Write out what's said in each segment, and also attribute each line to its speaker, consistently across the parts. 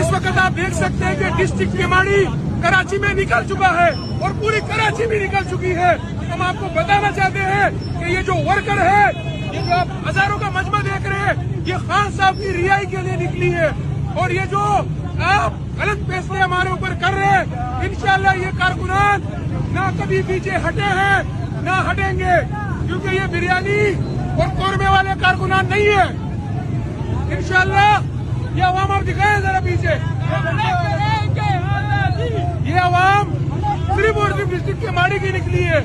Speaker 1: इस वक्त आप देख सकते हैं कि डिस्ट्रिक्ट केमाड़ी कराची में निकल चुका है और पूरी कराची भी निकल चुकी है। हम आपको बताना चाहते हैं कि ये जो वर्कर है, ये जो आप हजारों का मजमा देख रहे हैं, ये खान साहब की रिहाई के लिए निकली है। और ये जो आप गलत फैसले हमारे ऊपर कर रहे हैं, इंशाल्लाह ये कारकुनान ना कभी पीछे हटे हैं ना हटेंगे, क्योंकि ये बिरयानी और कौरमे वाले कारकुनान नहीं है। इंशाल्लाह ये अवाम आप दिखाए जरा पीछे, ये अवाम सिर्फ और सिर्फ डिस्ट्रिक्ट केमाड़ी की निकली है।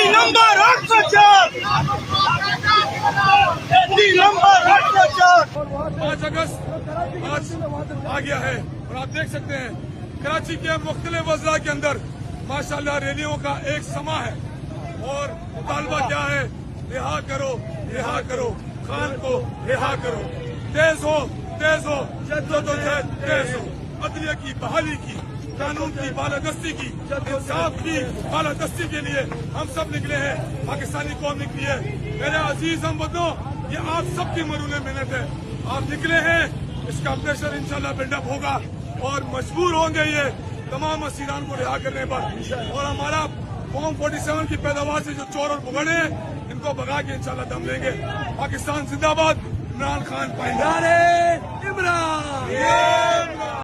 Speaker 2: नंबर 804
Speaker 1: 5 अगस्त आज आ गया है और आप देख सकते हैं कराची के मुख्तलिफ अजला के अंदर माशाल्लाह रैलियों का एक समा है और मुतालबा क्या है, रिहा करो खान को रिहा करो, तेज हो जद्दोजहद तेज हो, अदलिया की बहाली की, कानून की बालादस्ती की, इंसाफ की बालादस्ती के लिए हम सब निकले हैं, पाकिस्तानी कौम निकली है। मेरे अजीज हमवतनों, ये आप सबकी मरूने मेहनत है, आप निकले हैं, इसका प्रेशर इंशाल्लाह बिल्डअप होगा और मजबूर होंगे ये तमाम असीरान को रिहा करने पर। और हमारा फॉर्म 47 की पैदावार से जो चोर और भुगड़े हैं, इनको भगा के इंशाल्लाह दम लेंगे। पाकिस्तान जिंदाबाद, इमरान खान पाइंदार है, इमरान।